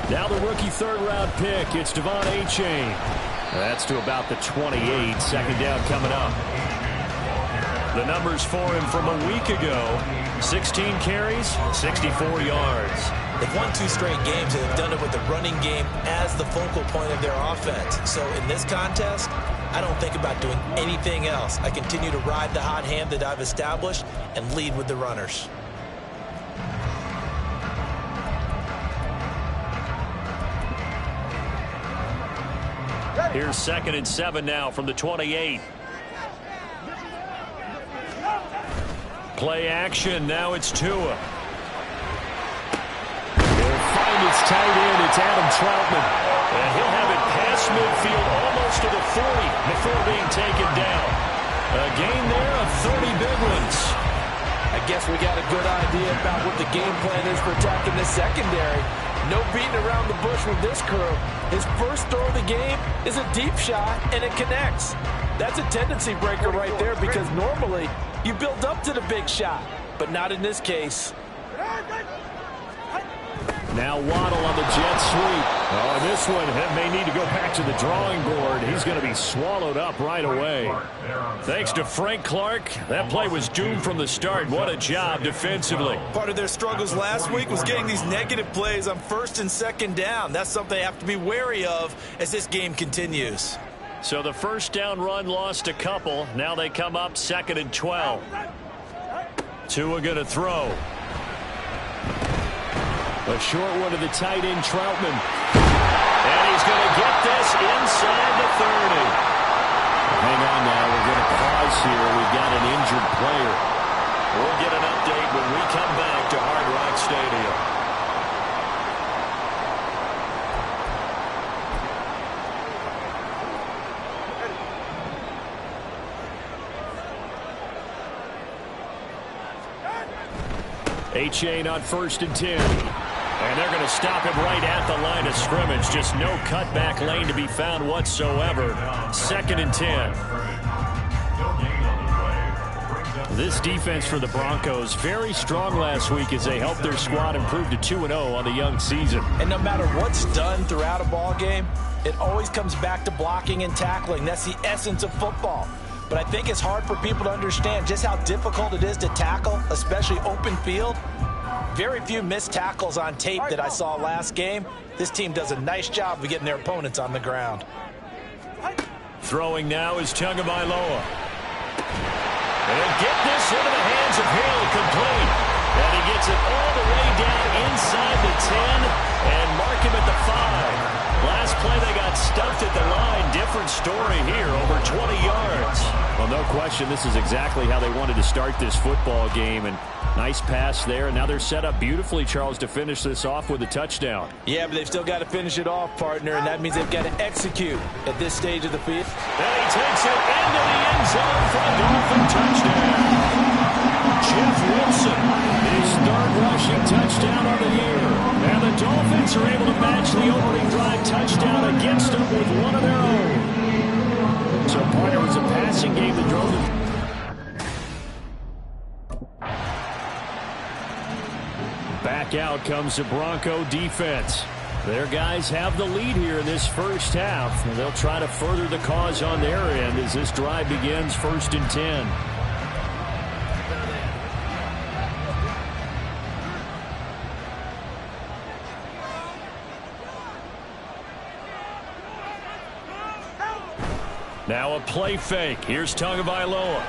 Now the rookie third-round pick. It's Devon Achane. That's to about the 28. Second down coming up. The numbers for him from a week ago. 16 carries, 64 yards. They've won 2 straight games, and they've done it with the running game as the focal point of their offense. So in this contest, I don't think about doing anything else. I continue to ride the hot hand that I've established and lead with the runners. Here's 2nd and 7 now from the 28. Play action. Now it's Tua. He'll find his tight end. It's Adam Troutman. And he'll have it past midfield almost to the 40 before being taken down. A gain there of 30 big ones. I guess we got a good idea about what the game plan is for attacking this secondary. No beating around the bush with this crew. His first throw of the game is a deep shot, and it connects. That's a tendency breaker right there, because normally you build up to the big shot, but not in this case. Now Waddle on the jet sweep. Oh, this one may need to go back to the drawing board. He's going to be swallowed up right away. Thanks to Frank Clark, that play was doomed from the start. What a job defensively. Part of their struggles last week was getting these negative plays on 1st and 2nd down. That's something they have to be wary of as this game continues. So the first down run lost a couple. Now they come up 2nd and 12. Tua going to throw. A short one to the tight end, Troutman. And he's going to get this inside the 30. Hang on now. We're going to pause here. We've got an injured player. We'll get an update when we come back to Hard Rock Stadium. Achane on 1st and 10. And they're going to stop him right at the line of scrimmage. Just no cutback lane to be found whatsoever. 2nd and 10. This defense for the Broncos, very strong last week as they helped their squad improve to 2-0 on the young season. And no matter what's done throughout a ball game, it always comes back to blocking and tackling. That's the essence of football. But I think it's hard for people to understand just how difficult it is to tackle, especially open field. Very few missed tackles on tape that I saw last game. This team does a nice job of getting their opponents on the ground. Throwing now is Tagovailoa. And get this into the hands of Hill, complete. And he gets it all the way down inside the 10 and mark him at the 5. Last play they got stuffed at the line. Different story here, over 20 yards. Well, no question, this is exactly how they wanted to start this football game. And nice pass there. And now they're set up beautifully, Charles, to finish this off with a touchdown. Yeah, but they've still got to finish it off, partner, and that means they've got to execute at this stage of the field. And he takes it into the end zone for a Dolphin touchdown. Jeff Wilson, his 3rd rushing touchdown of the year. And the Dolphins are able to match the opening drive touchdown against them with one of their own. So, partner, it was a passing game that drove them. Back out comes the Bronco defense. Their guys have the lead here in this first half. And they'll try to further the cause on their end as this drive begins 1st and 10. Now a play fake. Here's Tagovailoa.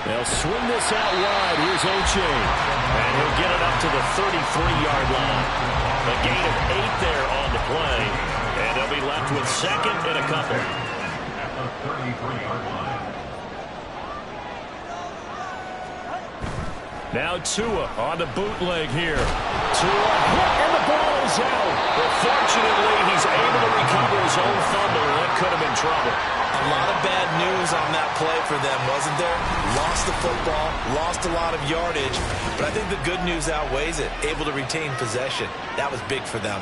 They'll swing this out wide. Here's Achane. And he'll get it up to the 33-yard line. A gain of 8 there on the play. And they'll be left with 2nd and a couple. Now Tua on the bootleg here. Tua hit and the ball is out. But fortunately, he's able to recover his own fumble. That could have been trouble. A lot of bad news on that play for them, wasn't there? Lost the football, lost a lot of yardage, but I think the good news outweighs it. Able to retain possession. That was big for them.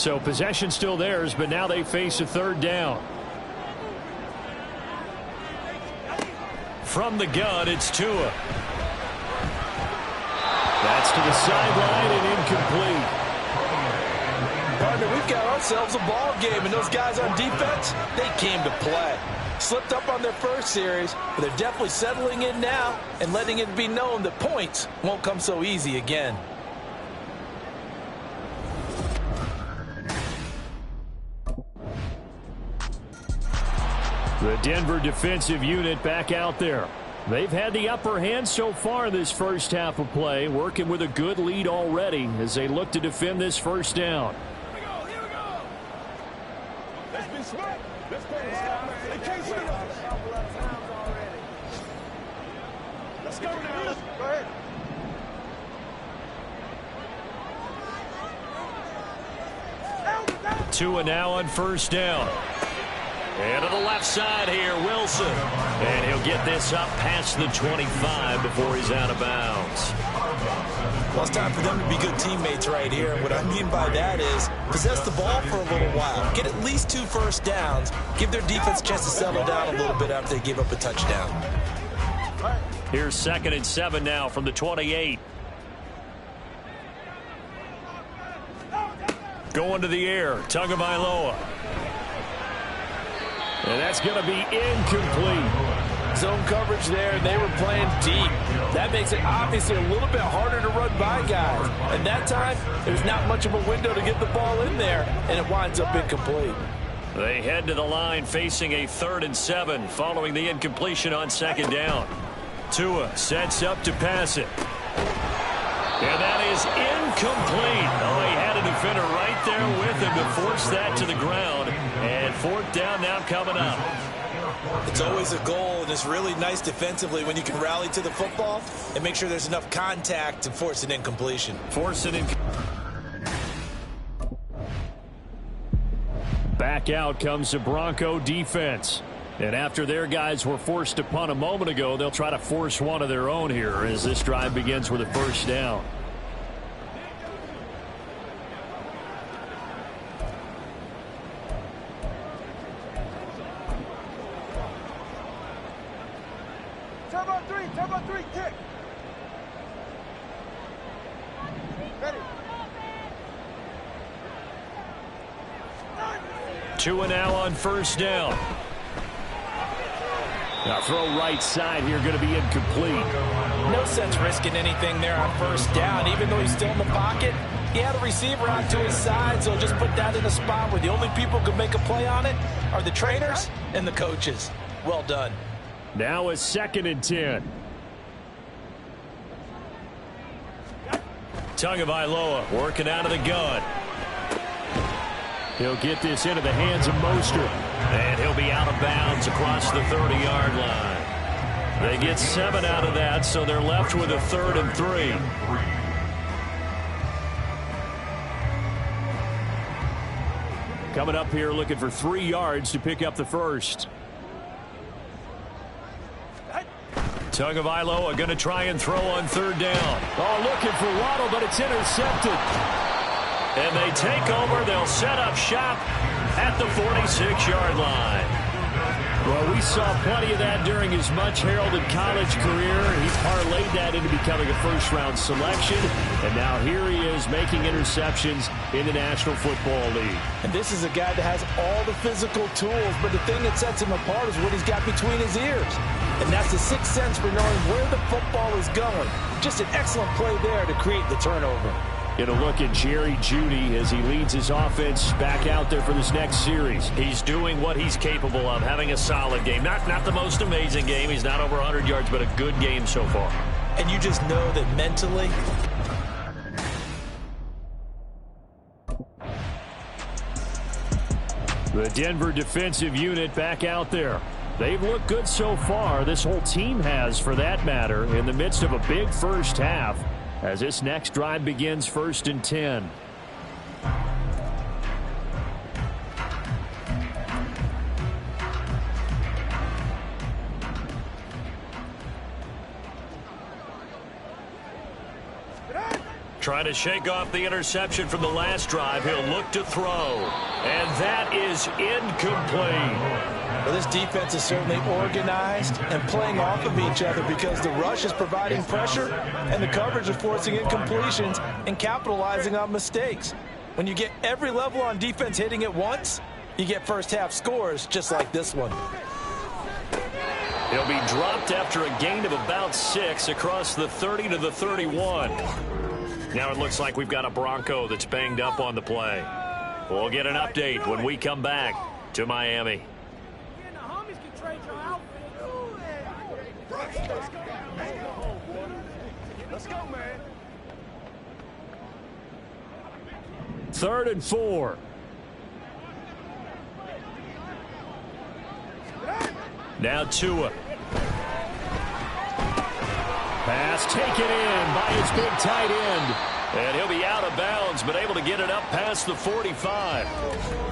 So possession still theirs, but now they face a third down. From the gun, it's Tua. That's to the sideline and incomplete. Partner, we've got ourselves a ball game, and those guys on defense, they came to play. Slipped up on their first series, but they're definitely settling in now and letting it be known that points won't come so easy again. The Denver defensive unit back out there. They've had the upper hand so far this first half of play, working with a good lead already as they look to defend this first down. Here we go. Let's be smart. Let's play this guy. They can't see us. Let's go now. Go ahead. Tua now on first down. And to the left side here, Wilson. And he'll get this up past the 25 before he's out of bounds. Well, it's time for them to be good teammates right here. And what I mean by that is possess the ball for a little while. Get at least 2 first downs. Give their defense a chance to settle down a little bit after they give up a touchdown. Here's 2nd and 7 now from the 28. Going to the air, Tagovailoa. And that's going to be incomplete. Zone coverage there, and they were playing deep. That makes it obviously a little bit harder to run by guys. And that time, there's not much of a window to get the ball in there, and it winds up incomplete. They head to the line facing a 3rd and 7 following the incompletion on 2nd down. Tua sets up to pass it. And that is incomplete. Oh, he had a defender right there with him to force that to the ground. And 4th down now coming up. It's always a goal, and it's really nice defensively when you can rally to the football and make sure there's enough contact to force an incompletion. Back out comes the Bronco defense. And after their guys were forced to punt a moment ago, they'll try to force one of their own here as this drive begins with a first down. Turbo 3, kick. Ready. Tua now on first down. Now throw right side here, going to be incomplete. No sense risking anything there on first down, even though he's still in the pocket. He had a receiver out to his side, so just put that in a spot where the only people who can make a play on it are the trainers and the coaches. Well done. Now a 2nd and 10. Tagovailoa working out of the gun. He'll get this into the hands of Mostert. And he'll be out of bounds across the 30-yard line. They get 7 out of that, so they're left with a 3rd and 3. Coming up here looking for 3 yards to pick up the first. Tagovailoa going to try and throw on 3rd down. Oh, looking for Waddle, but it's intercepted. And they take over. They'll set up shop at the 46-yard line. Well, we saw plenty of that during his much-heralded college career. He parlayed that into becoming a first-round selection. And now here he is making interceptions in the National Football League. And this is a guy that has all the physical tools, but the thing that sets him apart is what he's got between his ears. And that's the sixth sense for knowing where the football is going. Just an excellent play there to create the turnover. Get a look at Jerry Jeudy as he leads his offense back out there for this next series. He's doing what he's capable of, having a solid game. Not the most amazing game. He's not over 100 yards, but a good game so far. And you just know that mentally, the Denver defensive unit back out there. They've looked good so far. This whole team has, for that matter, in the midst of a big first half. As this next drive begins 1st and 10. Trying to shake off the interception from the last drive. He'll look to throw. And that is incomplete. Well, this defense is certainly organized and playing off of each other because the rush is providing pressure and the coverage is forcing incompletions and capitalizing on mistakes. When you get every level on defense hitting at once, you get first half scores just like this one. He'll be dropped after a gain of about 6 across the 30 to the 31. Now it looks like we've got a Bronco that's banged up on the play. We'll get an update when we come back to Miami. Let's go, man. 3rd and 4. Now Tua. Pass taken in by his big tight end. And he'll be out of bounds, but able to get it up past the 45.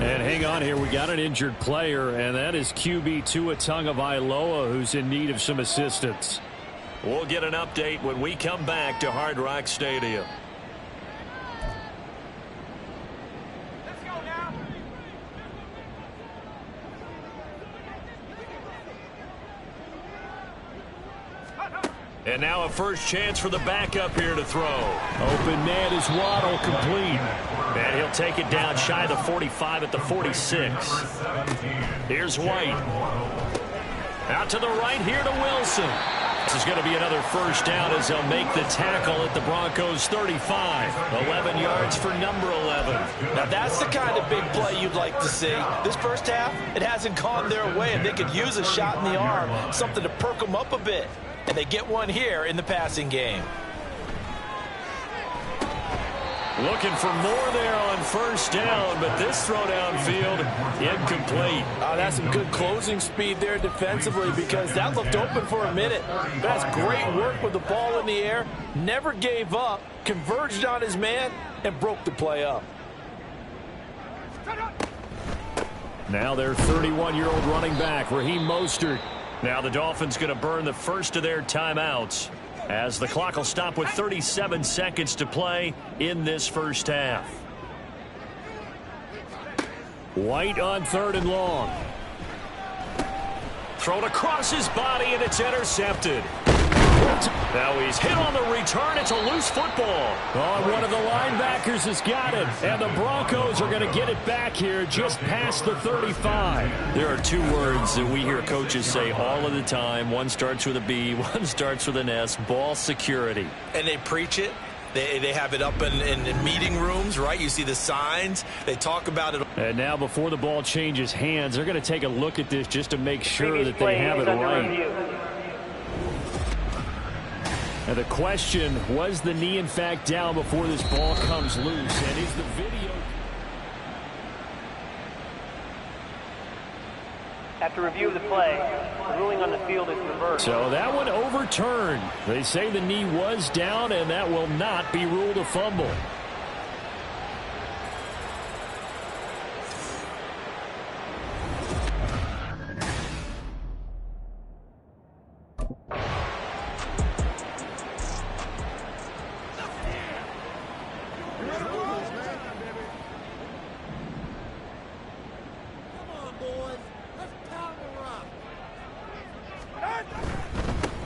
And hang on here, we got an injured player, and that is QB Tua Tagovailoa, who's in need of some assistance. We'll get an update when we come back to Hard Rock Stadium. Let's go now. And now a first chance for the backup here to throw. Open man is Waddle, complete. And he'll take it down shy of the 45 at the 46. Here's White. Out to the right here to Wilson. This is going to be another first down as they'll make the tackle at the Broncos 35. 11 yards for number 11. Now that's the kind of big play you'd like to see. This first half, it hasn't gone their way, and they could use a shot in the arm, something to perk them up a bit. And they get one here in the passing game. Looking for more there on first down, but this throw downfield, incomplete. That's some good closing speed there defensively because that looked open for a minute. That's great work with the ball in the air. Never gave up, converged on his man, and broke the play up. Now their 31-year-old running back, Raheem Mostert. Now the Dolphins going to burn the first of their timeouts as the clock will stop with 37 seconds to play in this first half. White on 3rd and long. Thrown across his body, and it's intercepted. Now he's hit on the return. It's a loose football. Oh, one of the linebackers has got it. And the Broncos are going to get it back here just past the 35. There are 2 words that we hear coaches say all of the time. One starts with a B, one starts with an S. Ball security. And they preach it. They have it up in meeting rooms, right? You see the signs. They talk about it. And now before the ball changes hands, they're going to take a look at this just to make sure that they have it right. And the question, was the knee in fact down before this ball comes loose? And is the video... After review of the play, the ruling on the field is reversed. So that one overturned. They say the knee was down, and that will not be ruled a fumble.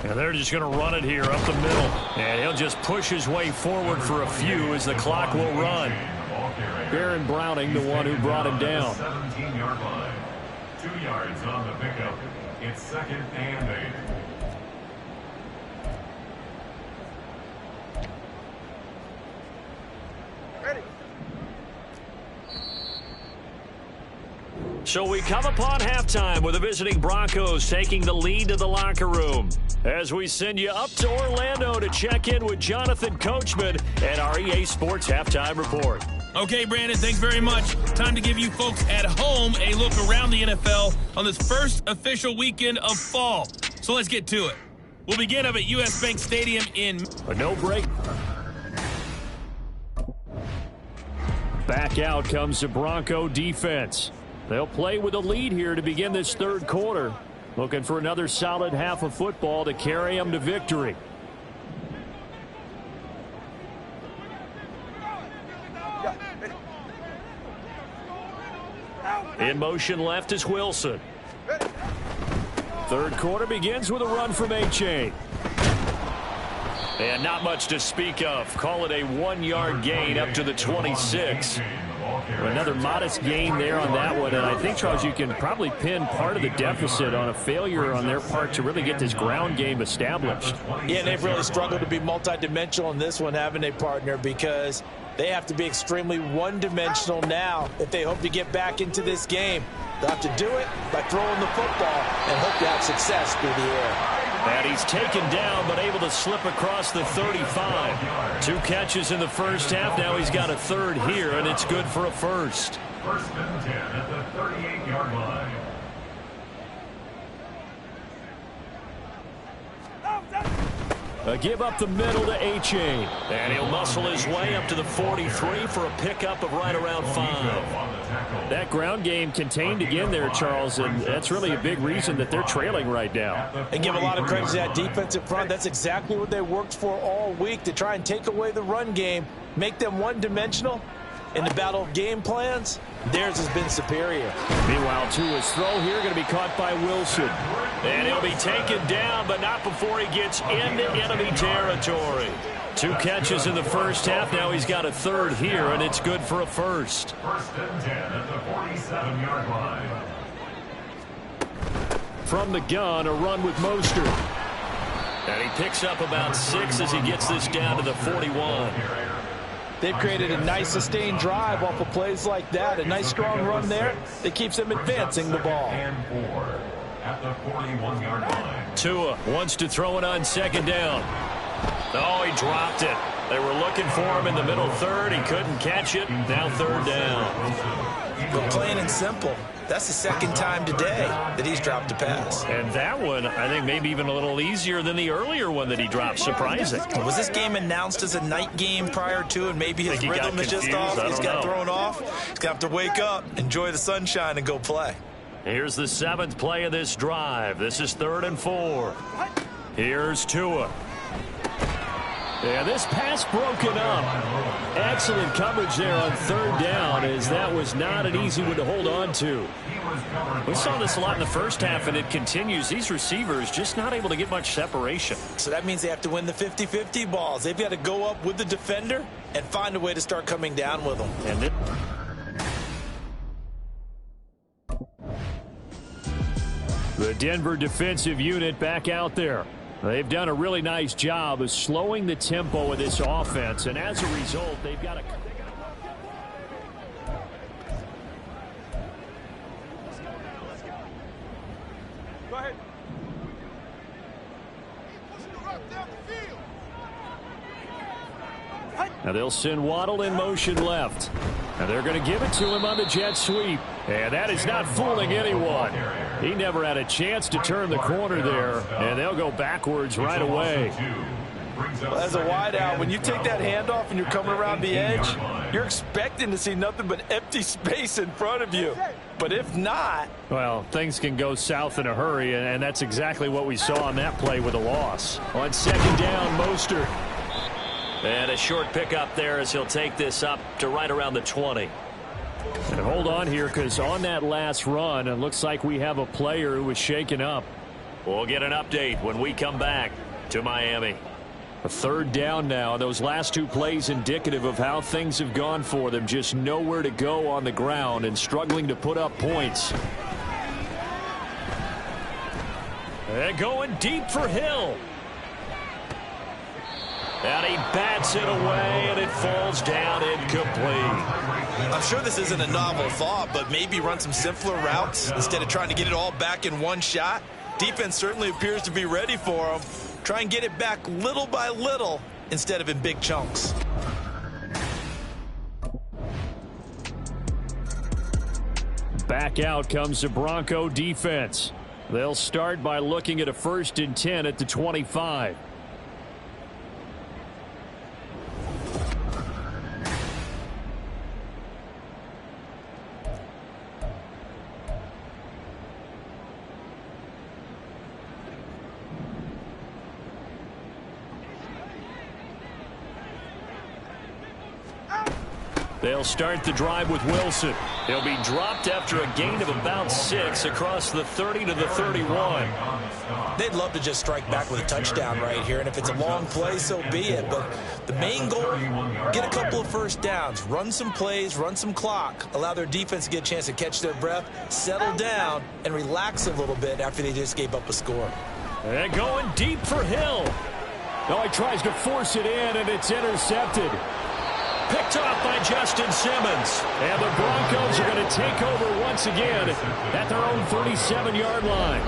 And they're just going to run it here up the middle. And he'll just push his way forward for a few as the clock will run. Baron Browning, the one who brought him down. 17-yard line. 2 yards on the pickup. It's 2nd and 8. So we come upon halftime with the visiting Broncos taking the lead to the locker room. As we send you up to Orlando to check in with Jonathan Coachman and our EA Sports Halftime Report. Okay, Brandon, thanks very much. Time to give you folks at home a look around the NFL on this first official weekend of fall. So let's get to it. We'll begin up at U.S. Bank Stadium in... A no break. Back out comes the Bronco defense. They'll play with a lead here to begin this 3rd quarter. Looking for another solid half of football to carry them to victory. In motion left is Wilson. Third quarter begins with a run from A-Chain. And not much to speak of. Call it a 1-yard gain up to the 26. Another modest gain there on that one. And I think, Charles, you can probably pin part of the deficit on a failure on their part to really get this ground game established. Yeah, and they've really struggled to be multidimensional in this one, having a partner, because they have to be extremely one-dimensional now if they hope to get back into this game. They'll have to do it by throwing the football and hope to have success through the air. And he's taken down, but able to slip across the 35. 2 catches in the first half. Now he's got a third here, and it's good for a first. First and 10 at the 38-yard line. A give up the middle to A-Chain. And he'll muscle his way up to the 43 for a pickup of right around 5. That ground game contained again there, Charles, and that's really a big reason that they're trailing right now. And give a lot of credit to that defensive front. That's exactly what they worked for all week, to try and take away the run game, make them one-dimensional. In the battle of game plans, theirs has been superior. Meanwhile, Tua's throw here going to be caught by Wilson. And he'll be taken down, but not before he gets into enemy territory. 2 catches in the first half. Now he's got a third here, and it's good for a first. First and 10 at the 47-yard line. From the gun, a run with Mostert. And he picks up about 6 as he gets this down to the 41. They've created a nice sustained drive off of plays like that. A nice strong run there that keeps them advancing the ball. And 4 at the 41-yard line. Tua wants to throw it on second down. Oh, he dropped it. They were looking for him in the middle third. He couldn't catch it. Now third down. But plain and simple, that's the second time today that he's dropped a pass. And that one, I think, maybe even a little easier than the earlier one that he dropped. Surprising. Was this game announced as a night game prior to, and maybe his rhythm is just off? He's got thrown off. He's going to have to wake up, enjoy the sunshine, and go play. Here's the 7th play of this drive. This is 3rd and 4. Here's Tua. Yeah, this pass broken up. Excellent coverage there on third down, as that was not an easy one to hold on to. We saw this a lot in the first half, and it continues. These receivers just not able to get much separation. So that means they have to win the 50-50 balls. They've got to go up with the defender and find a way to start coming down with them. And the Denver defensive unit back out there. They've done a really nice job of slowing the tempo of this offense, and as a result, they've got to... Go ahead. Now they'll send Waddle in motion left. Now they're going to give it to him on the jet sweep. And that is not fooling anyone. He never had a chance to turn the corner there. And they'll go backwards right away. Well, as a wideout, when you take that handoff and you're coming around the edge, you're expecting to see nothing but empty space in front of you. But if not... well, things can go south in a hurry, and that's exactly what we saw on that play with a loss. On second down, Mostert. And a short pickup there as he'll take this up to right around the 20. And hold on here, because on that last run, it looks like we have a player who was shaken up. We'll get an update when we come back to Miami. A third down now. Those last 2 plays indicative of how things have gone for them. Just nowhere to go on the ground and struggling to put up points. And going deep for Hill. And he bats it away, and it falls down incomplete. I'm sure this isn't a novel thought, but maybe run some simpler routes instead of trying to get it all back in one shot. Defense certainly appears to be ready for him. Try and get it back little by little instead of in big chunks. Back out comes the Bronco defense. They'll start by looking at a 1st and 10 at the 25. They'll start the drive with Wilson. He'll be dropped after a gain of about 6 across the 30 to the 31. They'd love to just strike back with a touchdown right here, and if it's a long play, so be it. But the main goal, get a couple of first downs, run some plays, run some clock, allow their defense to get a chance to catch their breath, settle down, and relax a little bit after they just gave up a score. And going deep for Hill. Oh, he tries to force it in, and it's intercepted. Picked off by Justin Simmons. And the Broncos are going to take over once again at their own 37-yard line.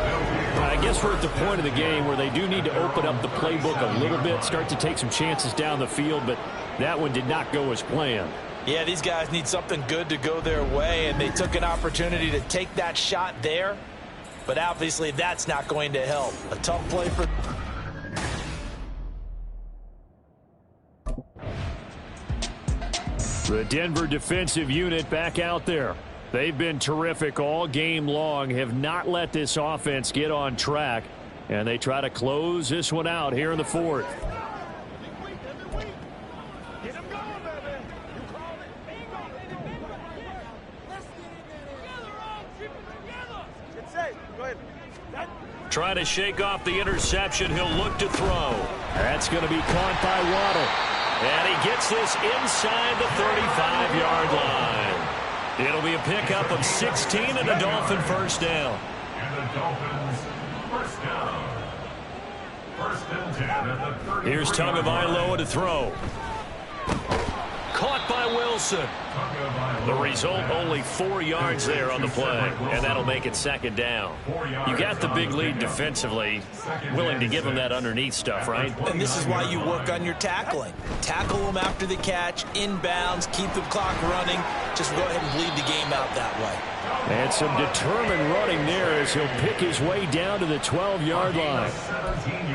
I guess we're at the point of the game where they do need to open up the playbook a little bit, start to take some chances down the field, but that one did not go as planned. Yeah, these guys need something good to go their way, and they took an opportunity to take that shot there, but obviously that's not going to help. A tough play for... The Denver defensive unit back out there. They've been terrific all game long, have not let this offense get on track, and they try to close this one out here in the fourth. Trying to shake off the interception. He'll look to throw. That's going to be caught by Waddle. And he gets this inside the 35-yard line. It'll be a pickup of 16 and a Dolphin first down. And the Dolphins first down. First and 10 at the 30. Here's Tagovailoa to throw. Caught by Wilson. The result, only 4 yards there on the play, and that'll make it second down. You got the big lead defensively, willing to give them that underneath stuff, right? And this is why you work on your tackling. Tackle them after the catch, inbounds, keep the clock running. Just go ahead and bleed the game out that way. And some determined running there as he'll pick his way down to the 12-yard line.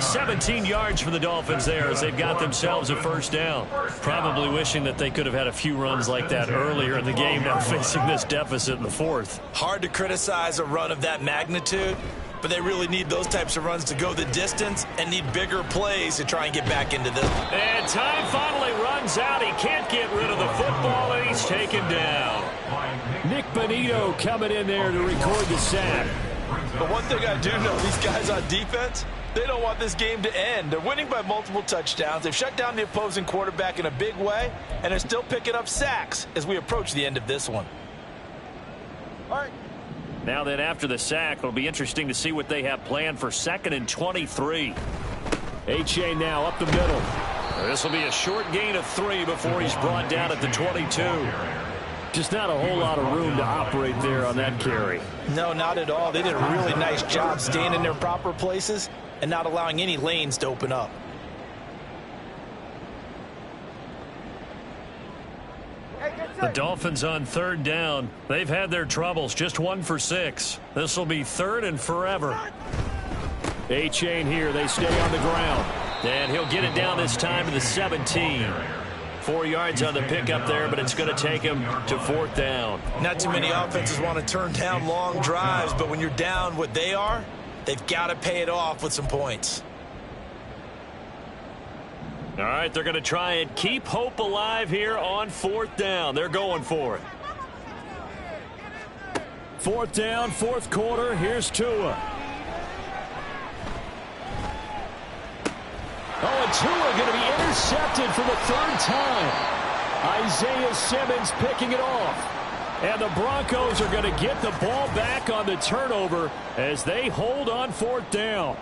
17 yards for the Dolphins there as they've got themselves a first down. Probably wishing that they could have had a few runs like that earlier in the game, now facing this deficit in the fourth. Hard to criticize a run of that magnitude, but they really need those types of runs to go the distance and need bigger plays to try and get back into this. And time finally runs out. He can't get rid of the football, and he's taken down. Nick Benito coming in there to record the sack. But one thing I do know, these guys on defense, they don't want this game to end. They're winning by multiple touchdowns. They've shut down the opposing quarterback in a big way, and they're still picking up sacks as we approach the end of this one. All right. Now then, after the sack, it'll be interesting to see what they have planned for 2nd and 23. Achane now up the middle. This will be a short gain of 3 before he's brought down at the 22. Just not a whole lot of room to operate there on that carry. No, not at all. They did a really nice job staying in their proper places and not allowing any lanes to open up. The Dolphins on 3rd down. They've had their troubles, just 1 for 6. This will be 3rd and forever. Achane here, they stay on the ground. And he'll get it down this time to the 17. 4 yards on the pickup there, but it's going to take him to 4th down. Not too many offenses want to turn down long drives, but when you're down what they are, they've got to pay it off with some points. All right, they're going to try and keep hope alive here on 4th down. They're going for it. 4th down, 4th quarter. Here's Tua. Oh, and Tua going to be intercepted for the 3rd time. Isaiah Simmons picking it off. And the Broncos are going to get the ball back on the turnover as they hold on 4th down.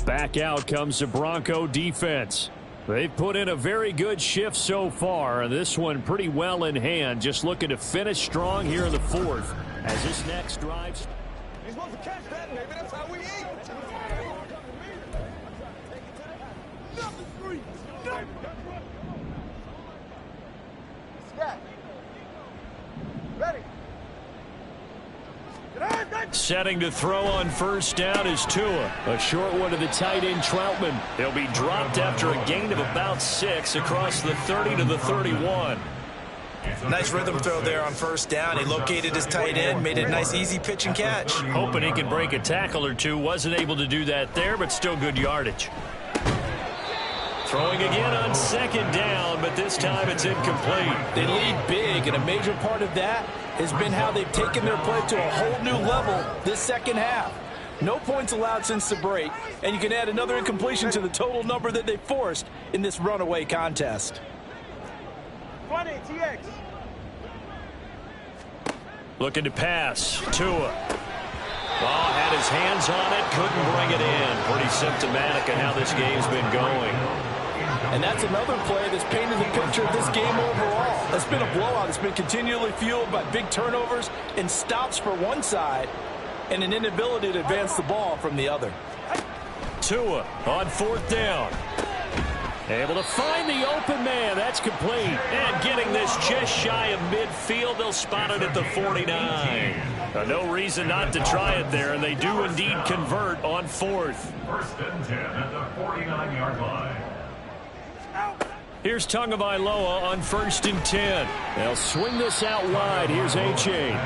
Back out comes the Bronco defense. They've put in a very good shift so far, and this one pretty well in hand. Just looking to finish strong here in the 4th as this next drive. You're supposed to catch that, maybe that's how we eat. Ready. Setting to throw on 1st down is Tua. A short one to the tight end, Troutman. He'll be dropped after a gain of about 6 across the 30 to the 31. Nice rhythm throw there on first down. He located his tight end, made it a nice easy pitch and catch. Hoping he can break a tackle or two. Wasn't able to do that there, but still good yardage. Throwing again on second down, but this time it's incomplete. They lead big, and a major part of that has been how they've taken their play to a whole new level this second half. No points allowed since the break, and you can add another incompletion to the total number that they forced in this runaway contest. 20, TX. Looking to pass. Tua. Ball had his hands on it, couldn't bring it in. Pretty symptomatic of how this game's been going. And that's another play that's painted the picture of this game overall. It's been a blowout. It's been continually fueled by big turnovers and stops for one side and an inability to advance the ball from the other. Tua on fourth down. Able to find the open man. That's complete. And getting this just shy of midfield. They'll spot it at the 49. No reason not to try it there, and they do indeed convert on fourth. First and 10 at the 49-yard line. Here's Tagovailoa on first and 10. They'll swing this out wide. Here's A-Chain.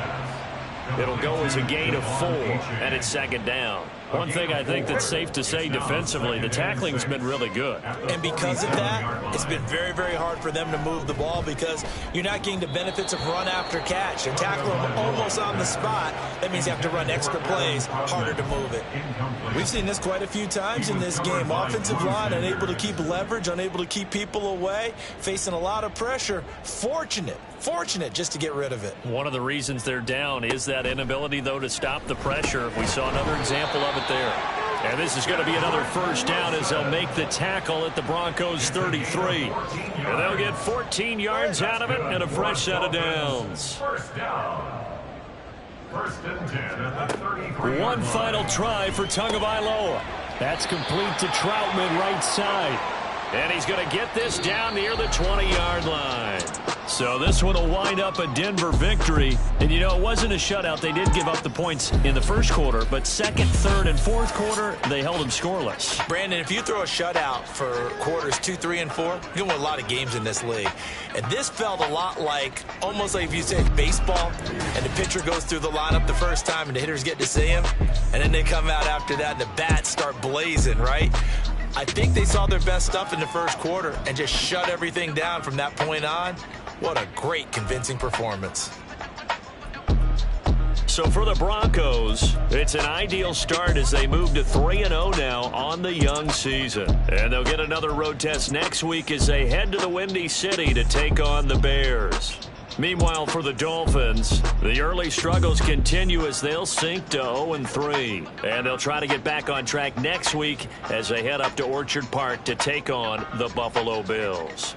It'll go as a gain of 4, and it's second down. One thing I think that's safe to say defensively, the tackling's been really good. And because of that, it's been very, very hard for them to move the ball because you're not getting the benefits of run after catch. They're tackling them almost on the spot. That means you have to run extra plays, harder to move it. We've seen this quite a few times in this game. Offensive line unable to keep leverage, unable to keep people away, facing a lot of pressure. Fortunate just to get rid of it. One of the reasons they're down is that inability, though, to stop the pressure. We saw another example of it there. And this is going to be another first down as they'll make the tackle at the Broncos 33. And they'll get 14 yards out of it and a fresh set of downs. First down. First and 10 at the 33. One final try for Tagovailoa. That's complete to Troutman right side. And he's going to get this down near the 20-yard line. So this one will wind up a Denver victory. And, you know, it wasn't a shutout. They did give up the points in the first quarter. But second, third, and fourth quarter, they held them scoreless. Brandon, if you throw a shutout for quarters 2, 3, and 4, you're going to win a lot of games in this league. And this felt a lot like, almost like if you said baseball, and the pitcher goes through the lineup the first time and the hitters get to see him. And then they come out after that and the bats start blazing, right? I think they saw their best stuff in the first quarter and just shut everything down from that point on. What a great, convincing performance. So for the Broncos, it's an ideal start as they move to 3-0 now on the young season. And they'll get another road test next week as they head to the Windy City to take on the Bears. Meanwhile, for the Dolphins, the early struggles continue as they'll sink to 0-3. And they'll try to get back on track next week as they head up to Orchard Park to take on the Buffalo Bills.